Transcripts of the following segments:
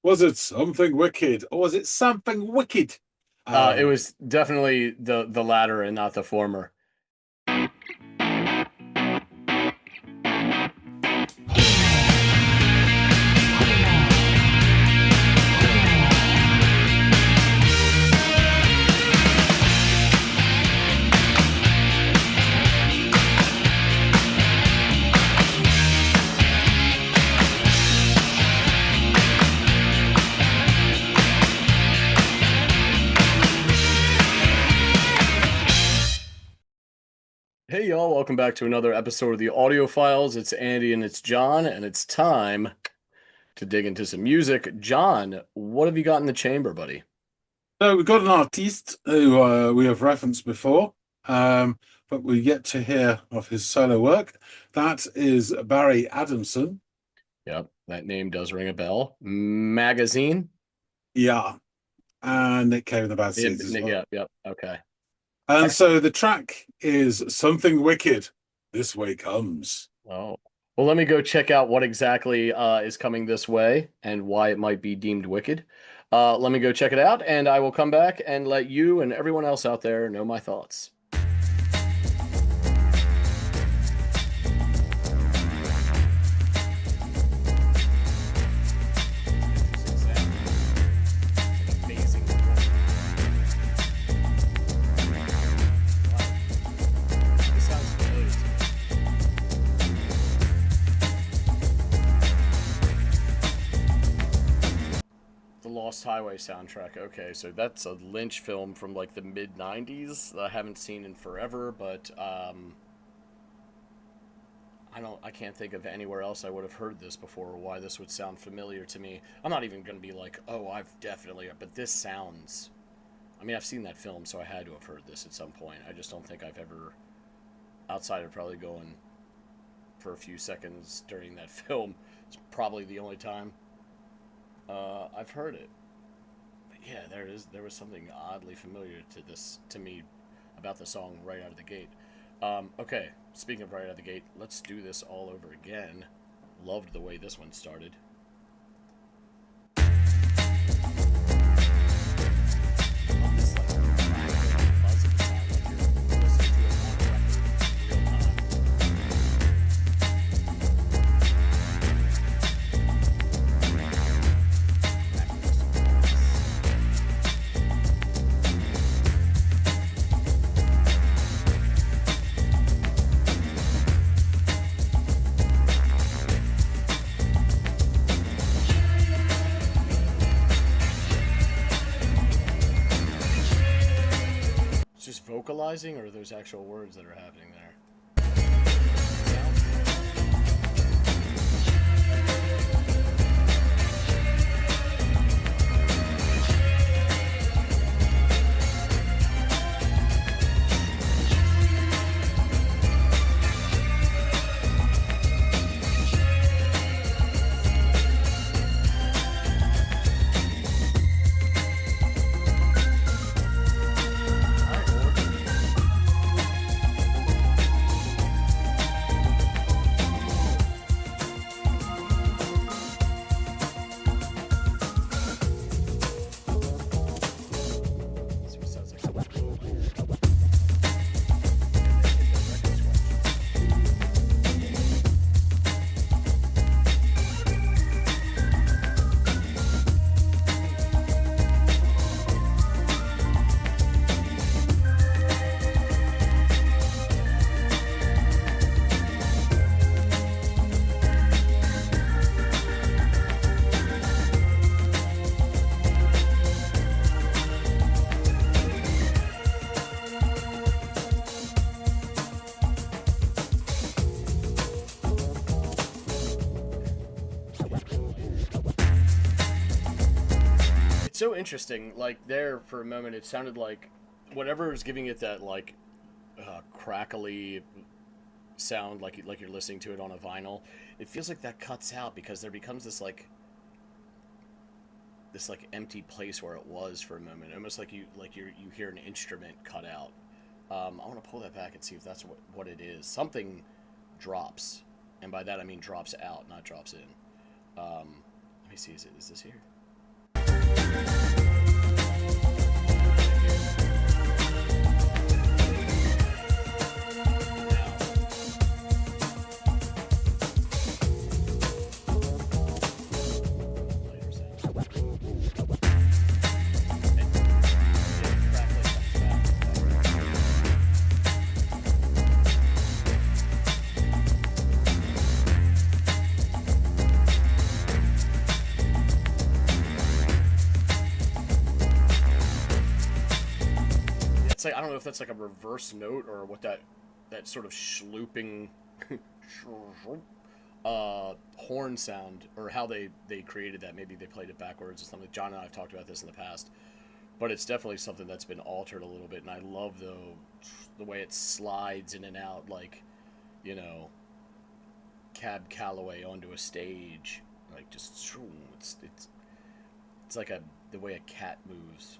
Was it something wicked or was it something wicked? It Um, was definitely the latter and not the former. Hey y'all, welcome back to another episode of the Audiophiles. It's Andy and it's John, and it's time to dig into some music. John, what have you got in the chamber, buddy? so we've got an artiste who we have referenced before, but we yet to hear of his solo work. That is Barry Adamson. Yep, that name does ring a bell. Magazine? Yeah, and Nick Cave and the Bad Yeah, Seeds as well. yep, yep. Okay. And Excellent. so the track is Something Wicked. This Way Comes. Oh. Well, let me go check out what exactly is coming this way and why it might be deemed wicked. Let me go check it out, and I will come back and let you and everyone else out there know my thoughts. Amazing. This sounds familiar The Lost Highway soundtrack. Okay, so that's a Lynch film from like the mid '90s that I haven't seen in forever, but I can't think of anywhere else I would have heard this before or why this would sound familiar to me. I'm not even going to be like, oh, I've definitely, but this sounds. I mean, I've seen that film, so I had to have heard this at some point. I just don't think I've ever, outside of probably going for a few seconds during that film, it's probably the only time I've heard it. But yeah, there it is. There was something oddly familiar to me about the song right out of the gate. Okay, speaking of right out of the gate, let's do this all over again. Loved the way this one started. Love this like crackling buzzing sound like you're listening to it on a record in real time. Crackling so nice. It's just vocalizing, or are those actual words that are happening there? Sounds good. All right, well, we're good. Let's see what it sounds like. And then hit the record scratch. It's so interesting. Like there for a moment, it sounded like whatever is giving it that like crackly sound, like you're listening to it on a vinyl. It feels like that cuts out because there becomes this like empty place where it was for a moment, almost like you hear an instrument cut out. I want to pull that back and see if that's what it is. Something drops, and by that I mean drops out, not drops in. Let me see. Is this here? It's like, I don't know if that's like a reverse note or what that sort of schlooping horn sound, or how they created that. Maybe they played it backwards or something. John and I have talked about this in the past, but it's definitely something that's been altered a little bit. And I love the way it slides in and out, like, you know, Cab Calloway onto a stage, like just it's like the way a cat moves.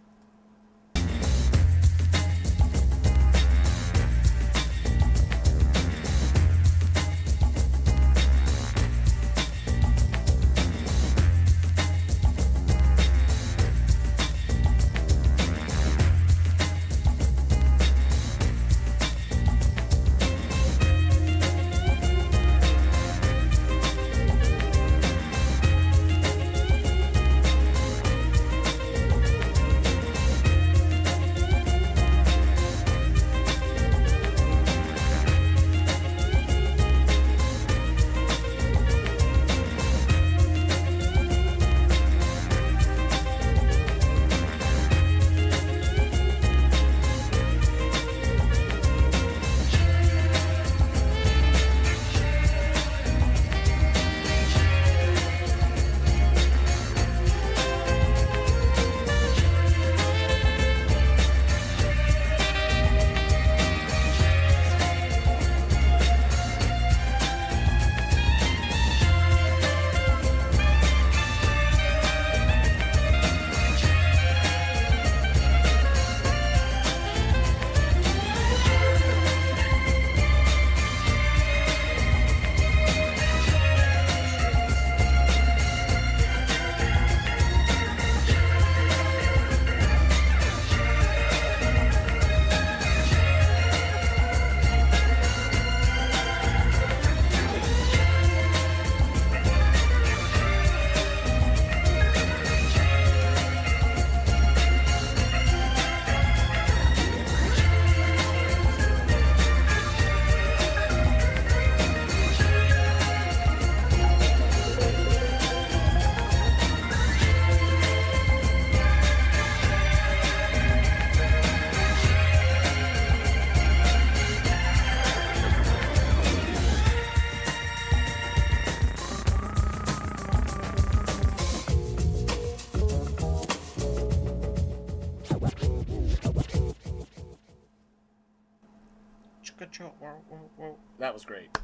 That was great.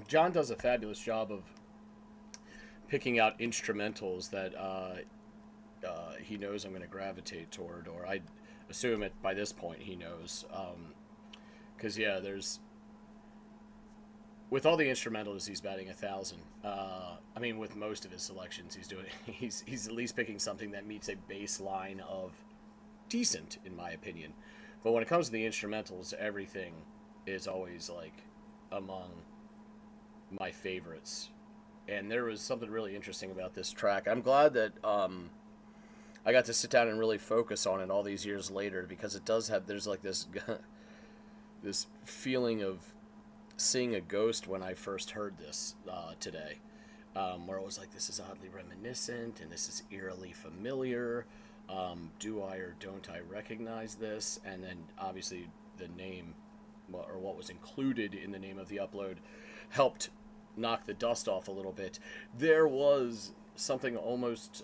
John does a fabulous job of picking out instrumentals that he knows I'm going to gravitate toward, or I assume it by this point he knows. Because yeah, there's, with all the instrumentals, he's batting 1,000. I mean, with most of his selections, he's at least picking something that meets a baseline of decent, in my opinion. But when it comes to the instrumentals, everything is always like among my favorites. And there was something really interesting about this track. I'm glad that I got to sit down and really focus on it all these years later, because it does have, there's like this this feeling of seeing a ghost when I first heard this today, where it was like, this is oddly reminiscent and this is eerily familiar. Do I or don't I recognize this? And then obviously the name, or what was included in the name of the upload, helped knock the dust off a little bit. There was something almost,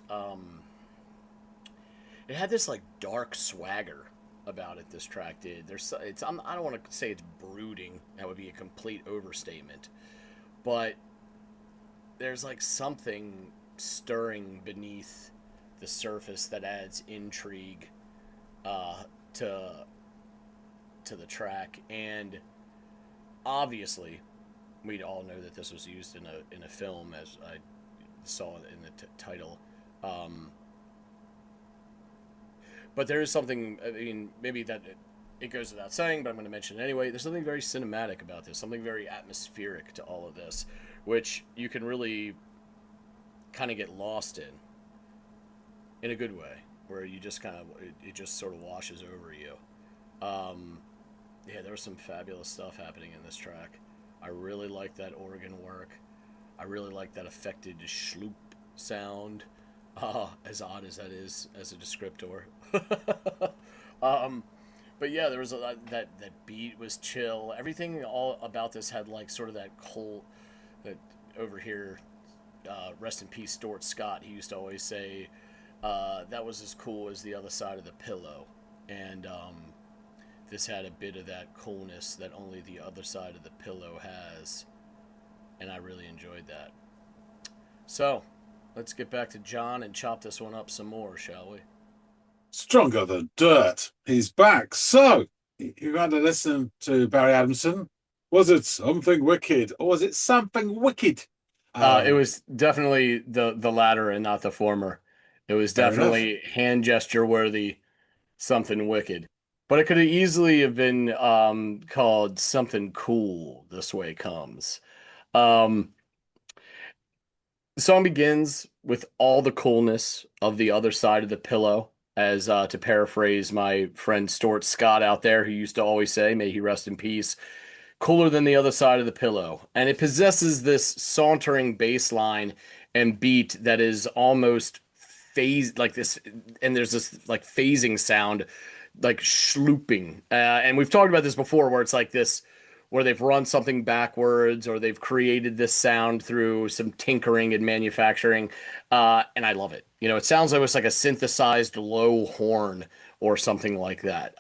it had this like dark swagger about it. This track did. I don't want to say it's brooding. That would be a complete overstatement. But there's like something stirring beneath the surface that adds intrigue to the track. And obviously, we'd all know that this was used in a film, as I saw it in the title. Um, but there is something. I mean, maybe that it goes without saying, but I'm going to mention it anyway. There's something very cinematic about this, something very atmospheric to all of this, which you can really kind of get lost in a good way, where you just kind of it just sort of washes over you. Um, yeah, there was some fabulous stuff happening in this track. I really like that organ work. I really like that affected schloop sound, as odd as that is as a descriptor. um, but yeah, there was that beat was chill. Everything all about this had like sort of that cold that over here. Rest in peace, Stuart Scott. He used to always say that was as cool as the other side of the pillow, and this had a bit of that coolness that only the other side of the pillow has, and I really enjoyed that. So, let's get back to John and chop this one up some more, shall we? Stronger than dirt. He's back. So, you had to listen to Barry Adamson. Was it something wicked or was it something wicked? It Um, was definitely the latter and not the former. It was Fair enough. definitely hand gesture worthy, something wicked. But it could have easily have been called something cool. This way comes. Um, the song begins with all the coolness of the other side of the pillow, as to paraphrase my friend Stuart Scott out there, who used to always say, "May he rest in peace." Cooler than the other side of the pillow, and it possesses this sauntering bass line and beat that is almost phase like this, and there's this like phasing sound, like schlooping. And we've talked about this before, where it's like this, where they've run something backwards or they've created this sound through some tinkering and manufacturing, and I love it. You know, it sounds like it's like a synthesized low horn or something like that.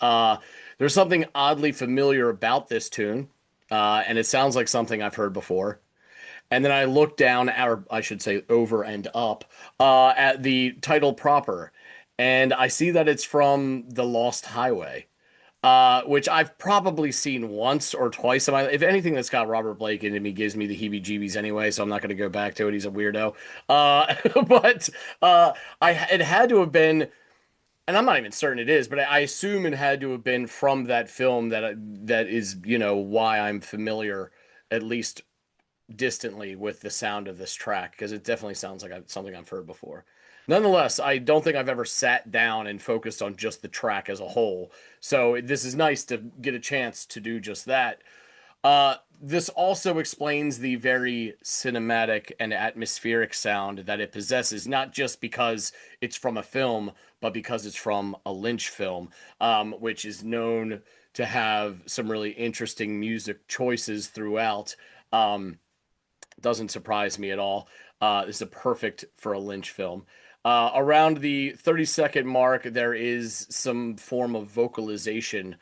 There's something oddly familiar about this tune, and it sounds like something I've heard before. And then I look down, or I should say over and up, at the title proper, and I see that it's from The Lost Highway, which I've probably seen once or twice in my life. If anything that's got Robert Blake in it, me gives me the heebie-jeebies anyway, so I'm not going to go back to it. He's a weirdo. But it had to have been, and I'm not even certain it is, but I assume it had to have been from that film that is, why I'm familiar, at least distantly, with the sound of this track, because it definitely sounds like something I've heard before. Nonetheless, I don't think I've ever sat down and focused on just the track as a whole. So this is nice to get a chance to do just that. This also explains the very cinematic and atmospheric sound that it possesses, not just because it's from a film, but because it's from a Lynch film, which is known to have some really interesting music choices throughout. Um, doesn't surprise me at all. This is a perfect for a Lynch film. Around the 30-second mark, there is some form of vocalization,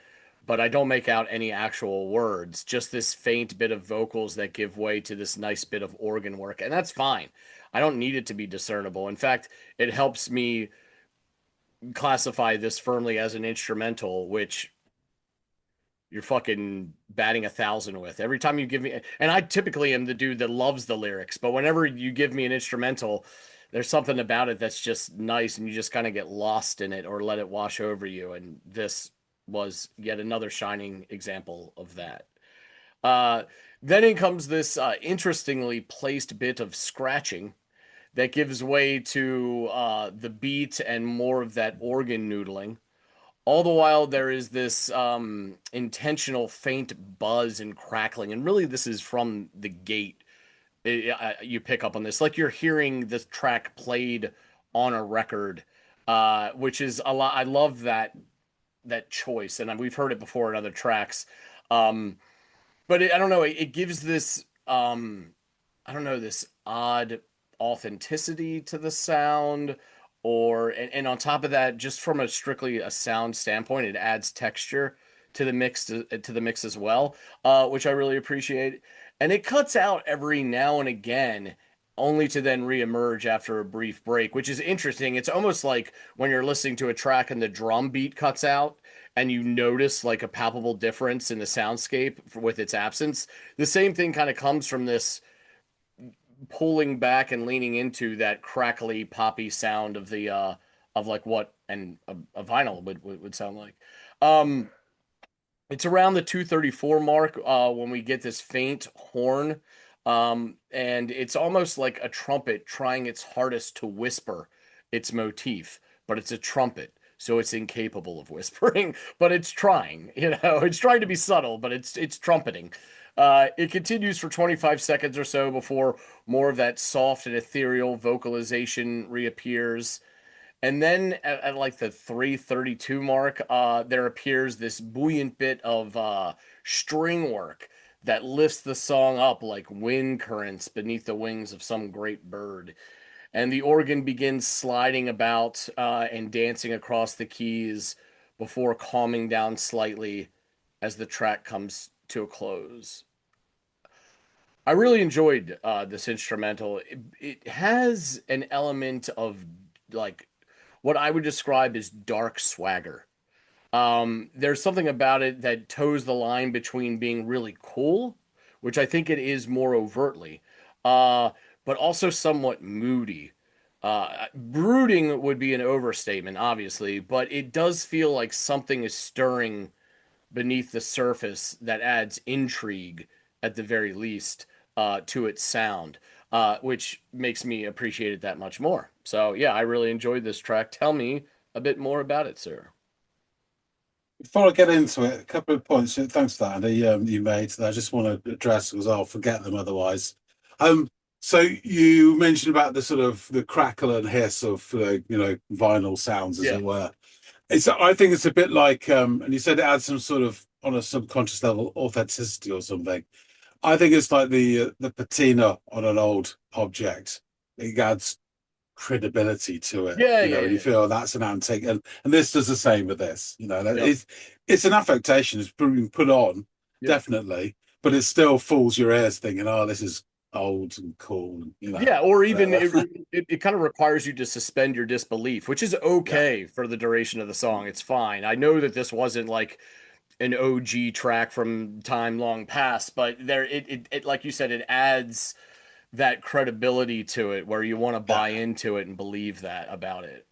but I don't make out any actual words. Just this faint bit of vocals that give way to this nice bit of organ work, and that's fine. I don't need it to be discernible. In fact, it helps me classify this firmly as an instrumental, which you're fucking batting 1,000 with. Every time you give me, and I typically am the dude that loves the lyrics, but whenever you give me an instrumental, there's something about it that's just nice, and you just kind of get lost in it or let it wash over you. And this was yet another shining example of that. Uh, then in comes this interestingly placed bit of scratching that gives way to the beat and more of that organ noodling. All the while, there is this intentional faint buzz and crackling, and really, this is from the gate. You pick up on this, like you're hearing this track played on a record, which is a lot. I love that choice, and we've heard it before in other tracks. Um, but I don't know. It gives this I don't know, this odd authenticity to the sound, or and on top of that, just from a strictly a sound standpoint, it adds texture to the mix as well, which I really appreciate. And it cuts out every now and again, only to then reemerge after a brief break, which is interesting. It's almost like when you're listening to a track and the drum beat cuts out and you notice like a palpable difference in the soundscape with its absence. The same thing kind of comes from this pulling back and leaning into that crackly poppy sound of the of like what and a vinyl would sound like. Um, it's around the 234 mark when we get this faint horn, and it's almost like a trumpet trying its hardest to whisper its motif, but it's a trumpet, so it's incapable of whispering, but it's trying. It's trying to be subtle, but it's trumpeting. It continues for 25 seconds or so before more of that soft and ethereal vocalization reappears. And then at like the 332 mark, there appears this buoyant bit of string work that lifts the song up like wind currents beneath the wings of some great bird. And the organ begins sliding about and dancing across the keys before calming down slightly as the track comes to a close. I really enjoyed this instrumental. It has an element of like what I would describe as dark swagger. There's something about it that toes the line between being really cool, which I think it is more overtly, uh, but also somewhat moody. Brooding would be an overstatement, obviously, but it does feel like something is stirring beneath the surface that adds intrigue, at the very least, to its sound, which makes me appreciate it that much more. So, yeah, I really enjoyed this track. Tell me a bit more about it, sir. Before I get into it, a couple of points. Thanks for that, Andy. You made that I just want to address because I'll forget them otherwise. Um, so you mentioned about the sort of the crackle and hiss of vinyl sounds, as Yeah. it were. I think it's a bit like, and you said it adds some sort of on a subconscious level authenticity or something. I think it's like the patina on an old object. It adds credibility to it, Yeah, yeah, and you yeah. feel that's an antique, and this does the same with this. Yep. It's an affectation. It's being put on, Yep. definitely, but it still fools your ears, thinking, "Oh, this is old and cool," and Yeah, or even whatever. it kind of requires you to suspend your disbelief, which is Yeah, okay for the duration of the song. It's fine. I know that this wasn't like an OG track from time long past, but it like you said, it adds that credibility to it where you want to yeah. buy into it and believe that about it.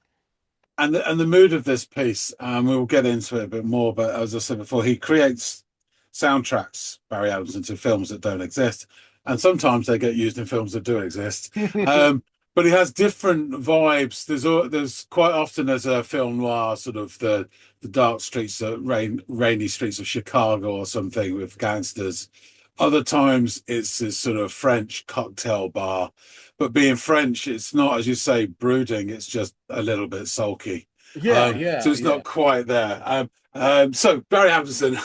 And the mood of this piece, we'll get into it a bit more, but as I said before, he creates soundtracks, Barry Adamson, to films that don't exist, and sometimes they get used in films that do exist. But he has different vibes. There's quite often there's a film noir, sort of the dark streets, rainy streets of Chicago or something with gangsters. Other times it's this sort of French cocktail bar, but being French, it's not, as you say, brooding. It's just a little bit sulky. Yeah, So yeah, it's yeah. not quite there. So Barry Adamson,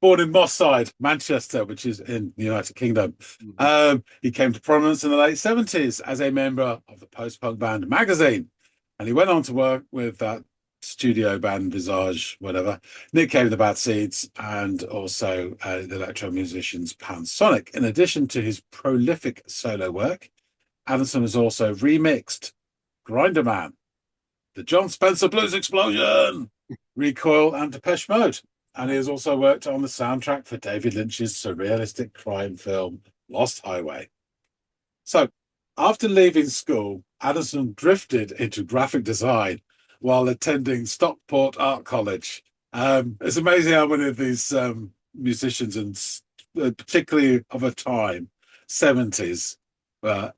born in Moss Side, Manchester, which is in the United Kingdom. Mhm. He came to prominence in the late 70s as a member of the post-punk band Magazine. And he went on to work with that studio band Visage, whatever, Nick Cave and the Bad Seeds, and also the electro musicians Pansonic. In addition to his prolific solo work, Adamson has also remixed Grinder Man, the John Spencer Blues Explosion, Recoil, and Depeche Mode. And he has also worked on the soundtrack for David Lynch's surrealistic crime film Lost Highway. So, after leaving school, Addison drifted into graphic design while attending Stockport Art College. It's amazing how many of these musicians, and particularly of a time, 70s,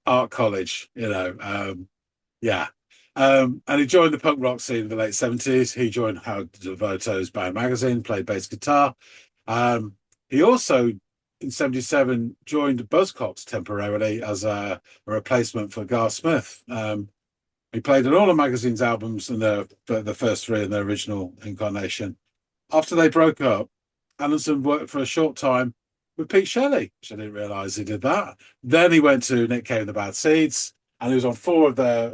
art college, yeah. And he joined the punk rock scene in the late 70s. He joined Howard Devoto's band Magazine, played bass guitar. Um, he also, in 77, joined Buzzcocks temporarily as a replacement for Gar Smith. He played on all of Magazine's albums and the first three in their original incarnation. After they broke up, Anderson worked for a short time with Pete Shelley, which I didn't realise he did that. Then he went to Nick Cave and the Bad Seeds, and he was on four of their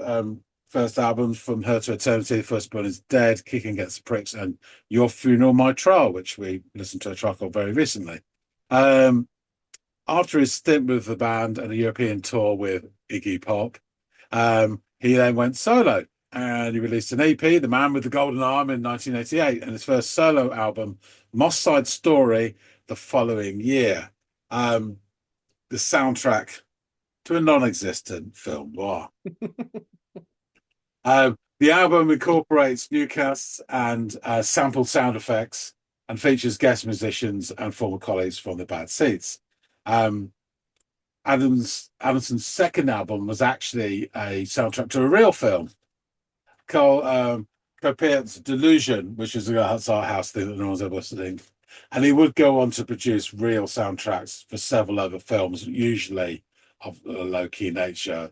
first albums, From Her to Eternity, The Firstborn is Dead, Kicking Against the Pricks, and Your Funeral, My Trial, which we listened to a track of very recently. Um, After his stint with the band and a European tour with Iggy Pop, he then went solo and he released an EP, The Man with the Golden Arm, in 1988, and his first solo album, Moss Side Story, the following year. The soundtrack to a non-existent film noir. The album incorporates new casts and sampled sound effects and features guest musicians and former colleagues from the Bad Seeds. Um, Adamson's second album was actually a soundtrack to a real film called Copert's Delusion, which is a art house thing that no one's ever seen. And he would go on to produce real soundtracks for several other films, usually of a low-key nature,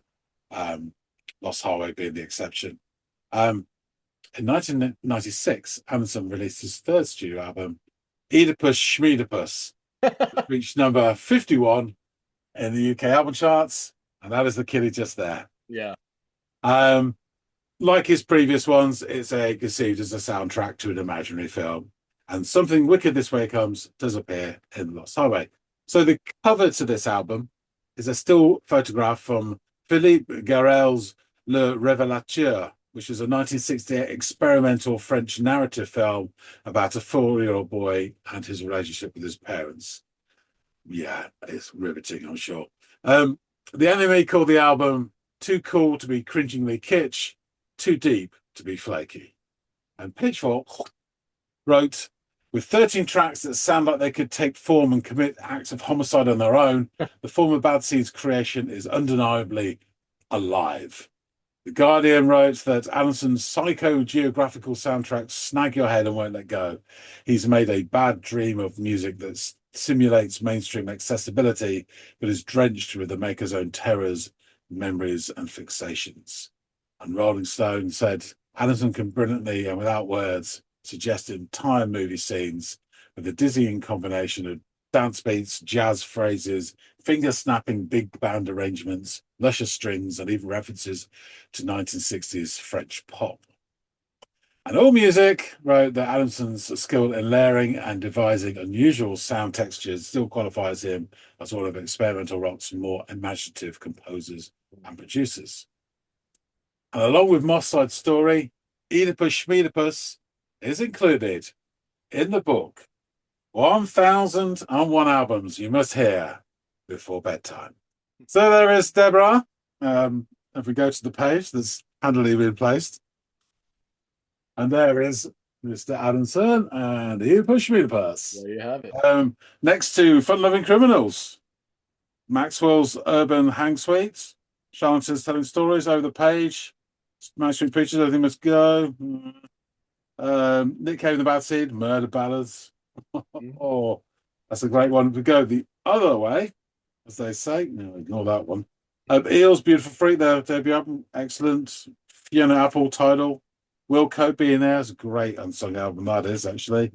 um, Lost Highway being the exception. In 1996, Adamson released his third studio album, Oedipus Schmiedipus, which reached number 51 in the UK album charts, and that is the kitty just there. Yeah. Um, like his previous ones, it's conceived as a soundtrack to an imaginary film, and Something Wicked This Way Comes does appear in Lost Highway. So the cover to this album is a still photograph from Philippe Garrel's Le Révélateur, which is a 1968 experimental French narrative film about a 4-year-old boy and his relationship with his parents. Yeah, it's riveting, I'm sure. The enemy called the album Too Cool to Be Cringingly Kitsch, Too Deep to Be Flaky. And Pitchfork wrote, with 13 tracks that sound like they could take form and commit acts of homicide on their own, the former Bad Seeds creation is undeniably alive. The Guardian wrote that Adamson's psycho-geographical soundtracks snag your head and won't let go. He's made a bad dream of music that simulates mainstream accessibility, but is drenched with the maker's own terrors, memories, and fixations. And Rolling Stone said, Adamson can brilliantly and without words suggest entire movie scenes with a dizzying combination of dance beats, jazz phrases, finger-snapping big band arrangements, luscious strings, and even references to 1960s French pop. And AllMusic wrote that Adamson's skill in layering and devising unusual sound textures still qualifies him as one of experimental rock's more imaginative composers and producers. And along with Moss Side Story, Oedipus Schmiedipus is included in the book 1001 Albums You Must Hear Before Bedtime. So there is Deborah. If we go to the page that's handily been placed, and there is Mr. Adamson and Oedipus Schmiedipus. There you have it. Next to Fun Loving Criminals, Maxwell's Urban Hang Suite, Charlton's Telling Stories over the page, Mainstream Preachers, Everything Must Go, Nick Cave and the Bad Seed, Murder Ballads. Oh, that's a great one. We go the other way, as they say. No, ignore that one. Eels, Beautiful Freak, their debut album, excellent. Fiona Apple title. Will Cope being there is a great unsung album, that is actually.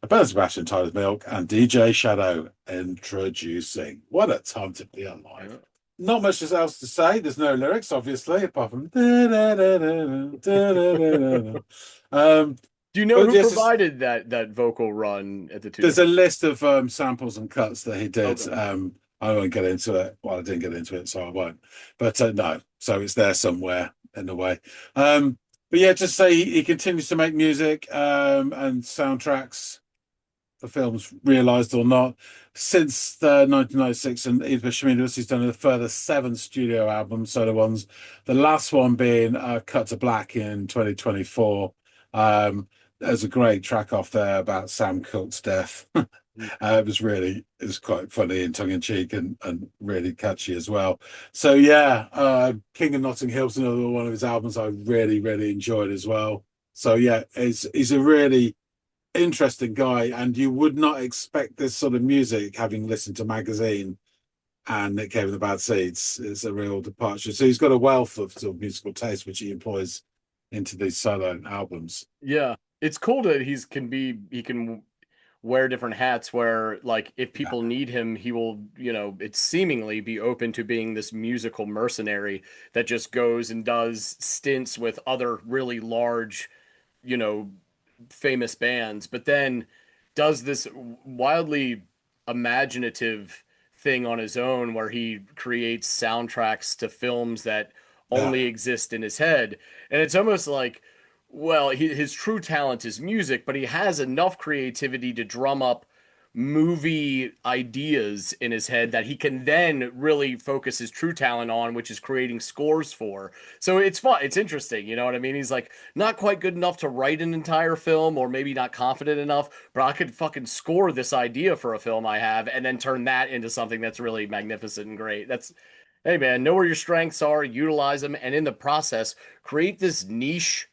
Bernard Sebastian, Tyler's Milk, and DJ Shadow introducing. What a time to be alive. Not much else to say. There's no lyrics, obviously, apart from. Do you know who provided that vocal run at the two? There's a list of samples and cuts that he did. Okay. I won't get into it. Well, I didn't get into it, so I won't. But no, so it's there somewhere in the way. But yeah, just say he continues to make music and soundtracks for films, realised or not. Since 1996 and Oedipus Schmiedipus, he's done a further 7 studio albums, solo ones. The last one being Cut to Black in 2024. There's a great track off there about Sam Cooke's death. It was quite funny and tongue-in-cheek and really catchy as well. So yeah, King of Notting Hill's another one of his albums I really enjoyed as well. So yeah, he's a really interesting guy, and you would not expect this sort of music having listened to Magazine and Nick Cave and the Bad Seeds. It's a real departure. So he's got a wealth of sort of musical taste which he employs into these solo albums. Yeah, it's cool that he can wear different hats, where like if people need him, he will, it's seemingly be open to being this musical mercenary that just goes and does stints with other really large, famous bands, but then does this wildly imaginative thing on his own where he creates soundtracks to films that only exist in his head. And it's almost like, well, his true talent is music, but he has enough creativity to drum up movie ideas in his head that he can then really focus his true talent on, which is creating scores for. So it's fun. It's interesting. You know what I mean? He's like not quite good enough to write an entire film, or maybe not confident enough, but I could fucking score this idea for a film I have and then turn that into something that's really magnificent and great. That's, hey man, know where your strengths are, utilize them, and in the process, create this niche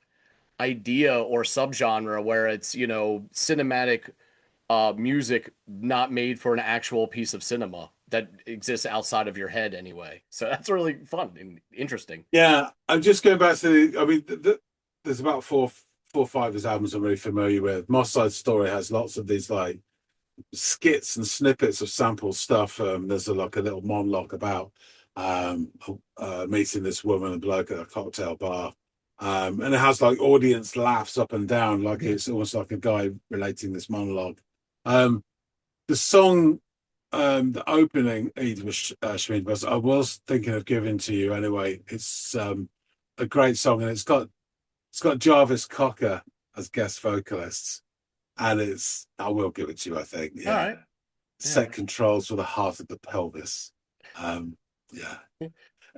idea or subgenre where it's, you know, cinematic music not made for an actual piece of cinema that exists outside of your head anyway. So that's really fun and interesting. Yeah, I'm just going back to I mean, there's about four or five of his albums I'm really familiar with. Moss Side Story has lots of these like skits and snippets of sample stuff. There's like a little monologue about um, meeting this woman and bloke at a cocktail bar. And it has like audience laughs up and down, like it's almost like a guy relating this monologue. The song, the opening, Eid was Schmid, I was thinking of giving to you anyway. It's a great song, and it's got Jarvis Cocker as guest vocalists, and I will give it to you. I think, All yeah. right. Set controls for the heart of the pelvis. Yeah,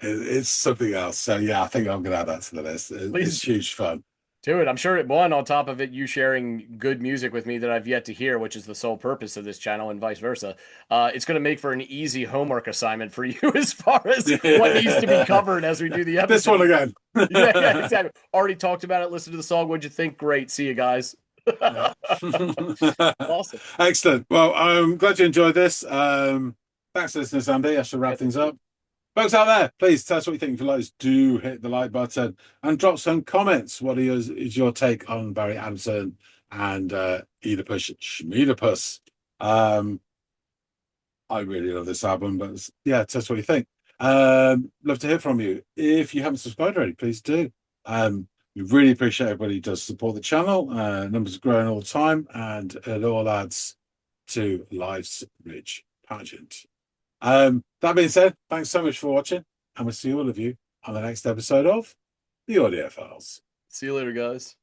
it's something else. So yeah, I think I'm gonna add that to the list. Please It's huge fun. do it. I'm sure one on top of it, you sharing good music with me that I've yet to hear, which is the sole purpose of this channel, and vice versa. It's going to make for an easy homework assignment for you as far as what needs to be covered as we do the episode. This one again. Yeah, exactly. Already talked about it. Listen to the song. What'd you think? Great. See you guys. Awesome. Excellent. Well, I'm glad you enjoyed this. Thanks, listeners, Andy. I should wrap things up. Folks out there, please tell us what you think. If you like this, do hit the like button and drop some comments. What is your take on Barry Adamson and Oedipus Schmiedipus? I really love this album, but yeah, tell us what you think. Love to hear from you. If you haven't subscribed already, please do. We really appreciate everybody who does support the channel. Numbers are growing all the time, and it all adds to life's rich pageant. That being said, thanks so much for watching, and we'll see all of you on the next episode of the Audiophiles. See you later, guys.